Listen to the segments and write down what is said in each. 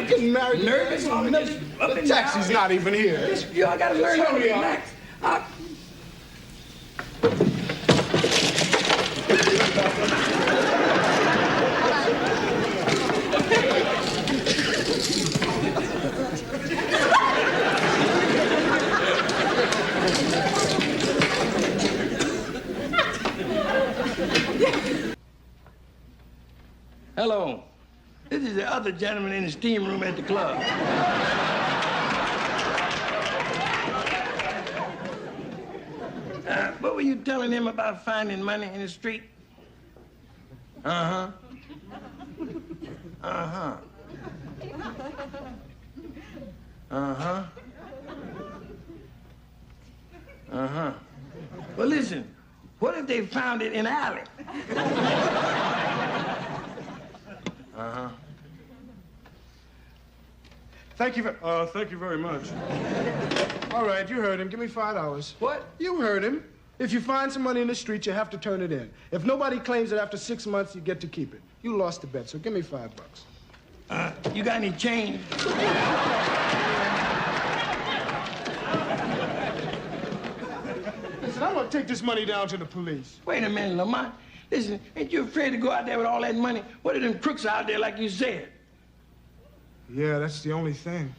getting married. Nervous? The taxi's not even here. Yo, I gotta learn how to relax. Hello. This is the other gentleman in the steam room at the club. What were you telling him about finding money in the street? Uh-huh. Uh-huh. Uh-huh. Uh-huh. Well, listen, what if they found it in an alley? Uh-huh. Thank you very much. All right, you heard him. Give me $5. What? You heard him. If you find some money in the street, you have to turn it in. If nobody claims it after 6 months, you get to keep it. You lost the bet, so give me $5. You got any change? Listen, I'm gonna take this money down to the police. Wait a minute, Lamont. Listen, ain't you afraid to go out there with all that money? What are them crooks out there like you said? Yeah, that's the only thing.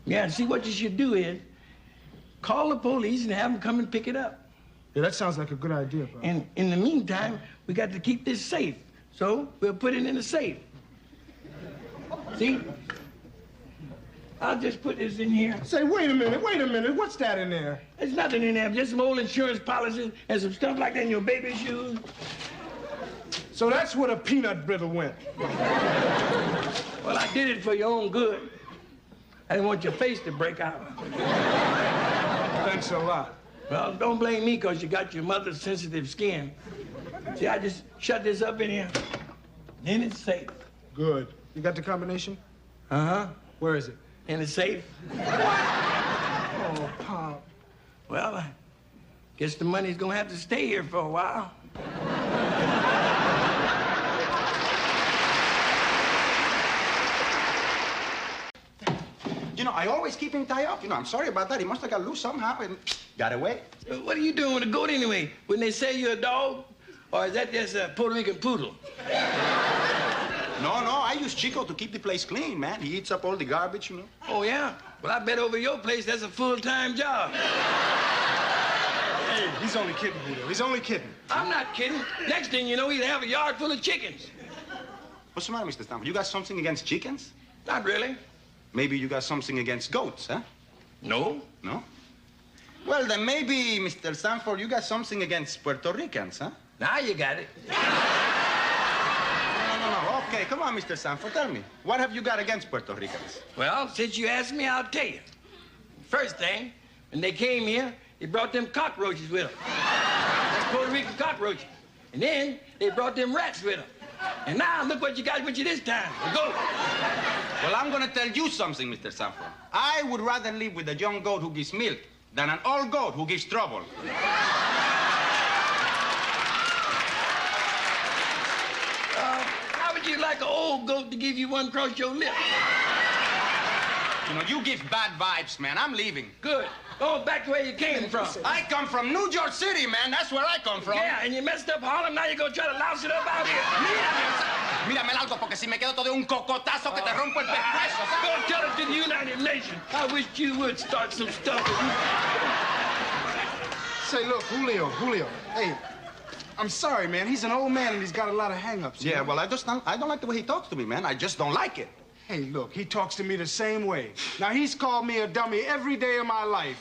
Yeah, see, what you should do is call the police and have them come and pick it up. Yeah, that sounds like a good idea, Bob. And in the meantime, we got to keep this safe. So we'll put it in the safe. See? I'll just put this in here. Say, wait a minute. What's that in there? There's nothing in there, just some old insurance policies and some stuff like that in your baby's shoes. So that's where the peanut brittle went. Well, I did it for your own good. I didn't want your face to break out. Thanks a lot. Well, don't blame me because you got your mother's sensitive skin. See, I just shut this up in here. Then it's safe. Good. You got the combination? Uh-huh. Where is it? In the safe. Oh, Pop. Well, I guess the money's gonna have to stay here for a while. You know, I always keep him tied up. You know, I'm sorry about that. He must have got loose somehow and got away. What are you doing with a goat anyway? When they say you're a dog? Or is that just a Puerto Rican poodle? No, I use Chico to keep the place clean, man. He eats up all the garbage, you know. Oh, yeah? Well, I bet over your place that's a full-time job. Hey, he's only kidding, Guido. He's only kidding. I'm not kidding. Next thing you know, he'd have a yard full of chickens. What's the matter, Mr. Sanford? You got something against chickens? Not really. Maybe you got something against goats, huh? No. No? Well, then maybe, Mr. Sanford, you got something against Puerto Ricans, huh? Now you got it. No. Okay, come on, Mr. Sanford, tell me. What have you got against Puerto Ricans? Well, since you asked me, I'll tell you. First thing, when they came here, they brought them cockroaches with them. That's Puerto Rican cockroaches. And then they brought them rats with them. And now look what you got with you this time. A goat. Well, I'm gonna tell you something, Mr. Sanford. I would rather live with a young goat who gives milk than an old goat who gives trouble. How would you like an old goat to give you one across your lip? You know, you give bad vibes, man. I'm leaving. Good. Go back to where you came from. I come from New York City, man. That's where I come from. Yeah, and you messed up Harlem. Now you're gonna try to louse it up out here. Mírame largo, porque si me quedo todo un cocotazo que te rompo el pescuezo. Go tell it to the United Nations. I wish you would start some stuff. Say, look, Julio. Hey, I'm sorry, man. He's an old man and he's got a lot of hang-ups. Yeah, well, I don't like the way he talks to me, man. I just don't like it. Hey, look, he talks to me the same way. Now, he's called me a dummy every day of my life,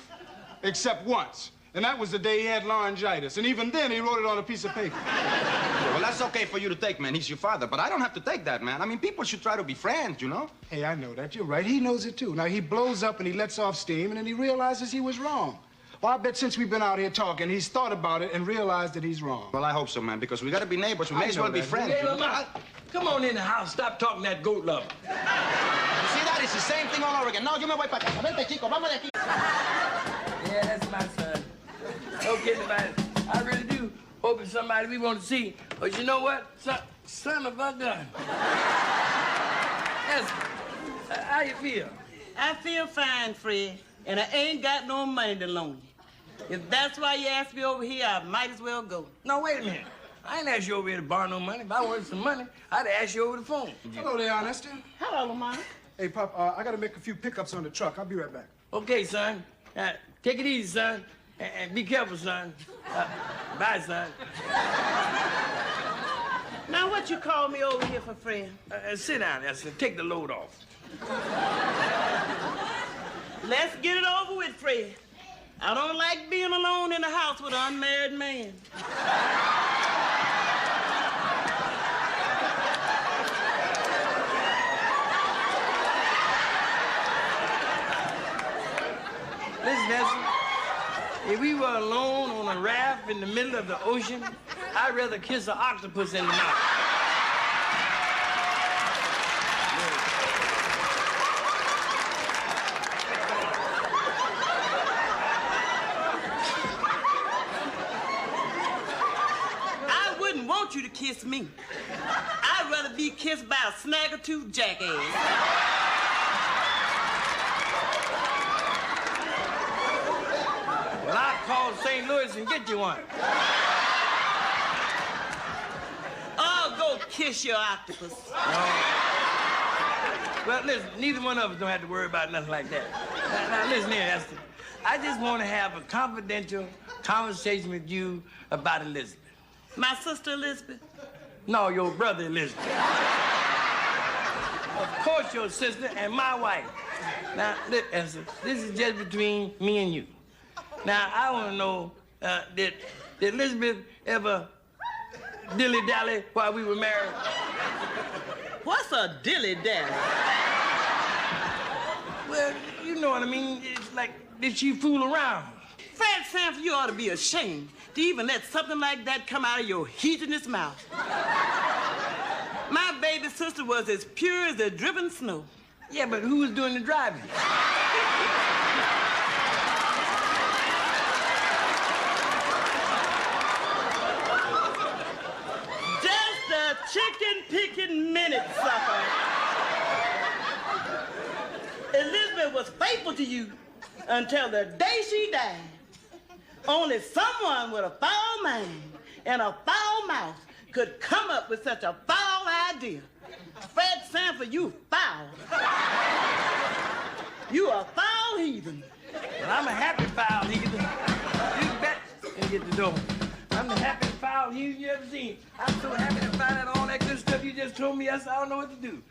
except once. And that was the day he had laryngitis. And even then, he wrote it on a piece of paper. Yeah, well, that's okay for you to take, man. He's your father. But I don't have to take that, man. I mean, people should try to be friends, you know? Hey, I know that. You're right. He knows it, too. Now, he blows up and he lets off steam, and then he realizes he was wrong. Well, I bet since we've been out here talking, he's thought about it and realized that he's wrong. Well, I hope so, man, because we got to be neighbors. We may as well be friends. Hey, Lamont, come on in the house. Stop talking that goat lover. You see that? It's the same thing all over again. No, yo me voy para casa. Vente, chico. Vamos de aquí. Yeah, that's my son. No kidding about it. I really do hope it's somebody we want to see. But you know what? Son of a gun. Yes. How you feel? I feel fine, Fred, and I ain't got no money to loan you. If that's why you asked me over here, I might as well go. No, wait a minute. I ain't asked you over here to borrow no money. If I wanted some money, I'd have asked you over the phone. Hello there, Honester. Hello, Lamont. Hey, Pop, I gotta make a few pickups on the truck. I'll be right back. Okay, son. Take it easy, son. And be careful, son. Bye, son. Now, what you call me over here for, Fred? Sit down, Esther. Take the load off. Let's get it over with, Fred. I don't like being alone in the house with an unmarried man. Listen, Esther. If we were alone on a raft in the middle of the ocean, I'd rather kiss an octopus in the mouth. I wouldn't want you to kiss me. I'd rather be kissed by a snagger-tooth jackass. Well, I'll call St. Louis and get you one. Oh, go kiss your octopus. Well, listen, neither one of us don't have to worry about nothing like that. Now listen here, Esther. I just want to have a confidential conversation with you about Elizabeth. My sister Elizabeth? No, your brother Elizabeth. Of course, your sister and my wife. Now, look, Esther, this is just between me and you. Now, I want to know, did Elizabeth ever dilly-dally while we were married? What's a dilly-dally? Well, you know what I mean. It's like, did she fool around? Fred Sanford, you ought to be ashamed to even let something like that come out of your heathenous mouth. My baby sister was as pure as the driven snow. Yeah, but who was doing the driving? Just a chicken-picking minute, sucker. Elizabeth was faithful to you until the day she died. Only someone with a foul mind and a foul mouth could come up with such a foul idea. Fred Sanford, you foul. You a foul heathen. Well, I'm a happy foul heathen. You bet and get the door. I'm the happiest foul heathen you ever seen. I'm so happy to find out all that good stuff you just told me. I don't know what to do.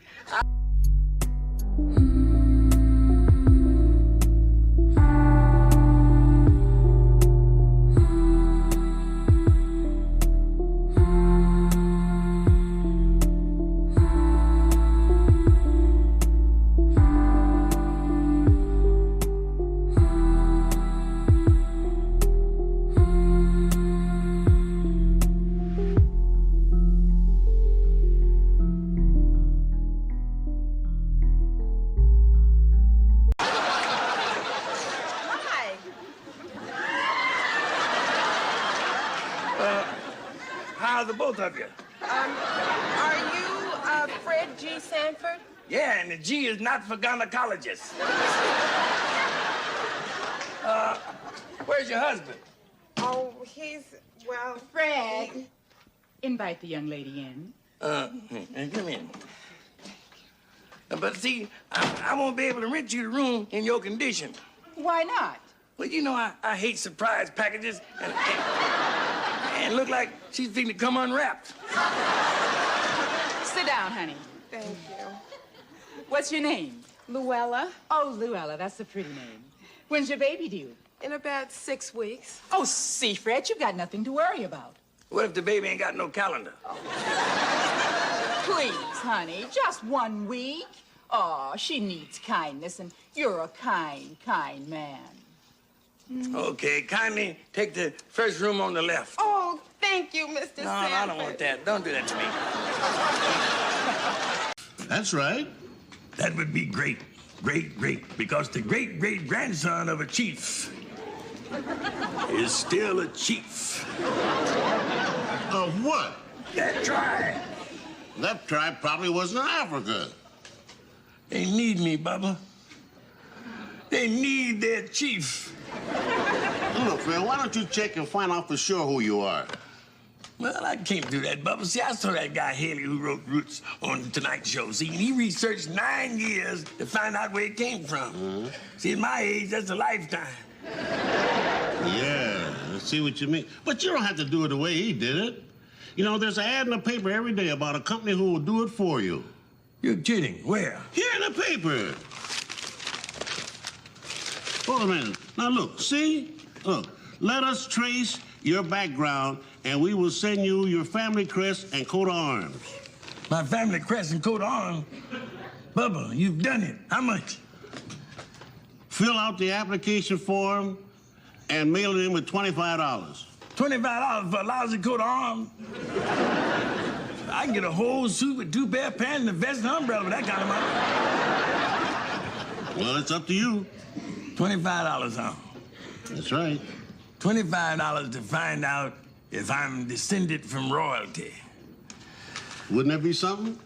How's the both of you? Are you Fred G. Sanford? Yeah, and the G is not for gynecologists. Where's your husband? Oh, he's, well... Fred, invite the young lady in. Come in. But see, I won't be able to rent you the room in your condition. Why not? Well, you know, I hate surprise packages and look like she's fixing to come unwrapped. Sit down, honey. Thank you. What's your name? Luella, Oh, Luella, that's a pretty name. When's your baby due? in about 6 weeks. Oh, see, Fred, you've got nothing to worry about. What if the baby ain't got no calendar? Please, honey, just 1 week. Oh, she needs kindness, and you're a kind man. Okay, kindly take the first room on the left. Oh, thank you, Mr. No, Sanford. I don't want that. Don't do that to me. That's right. That would be great, because the great-great-grandson of a chief is still a chief. Of what? That tribe. That tribe probably was in Africa. They need me, Bubba. They need their chief. Look, Phil, why don't you check and find out for sure who you are? Well, I can't do that, Bubba. See, I saw that guy Haley who wrote Roots on the Tonight Show. See, and he researched 9 years to find out where it came from. See, at my age, that's a lifetime. Yeah, I see what you mean. But you don't have to do it the way he did it. You know, there's an ad in the paper every day about a company who will do it for you. You're kidding. Where? Here in the paper. Hold a minute. Now, look, see? Look, let us trace your background, and we will send you your family crest and coat of arms. My family crest and coat of arms? Bubba, you've done it. How much? Fill out the application form and mail it in with $25. $25 for a lousy coat of arms? I can get a whole suit with 2 pair of pants and a vest and umbrella with that kind of money. Well, it's up to you. $25 on. That's right. $25 to find out if I'm descended from royalty. Wouldn't that be something?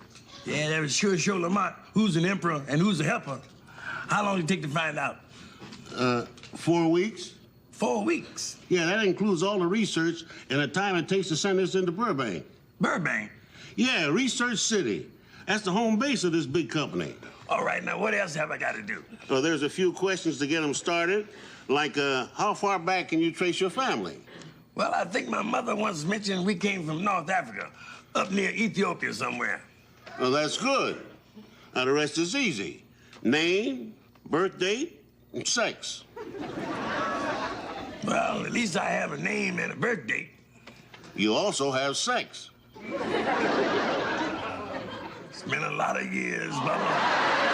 Yeah, that would sure show Lamont who's an emperor and who's a helper. How long did it take to find out? 4 weeks. 4 weeks? Yeah, that includes all the research and the time it takes to send this into Burbank. Burbank? Yeah, Research City. That's the home base of this big company. All right, now what else have I got to do? So there's a few questions to get them started, like how far back can you trace your family? Well, I think my mother once mentioned we came from North Africa, up near Ethiopia somewhere. Well, that's good. Now, the rest is easy. Name, birth date, and sex. Well, at least I have a name and a birth date. You also have sex. It's been a lot of years, Bubba.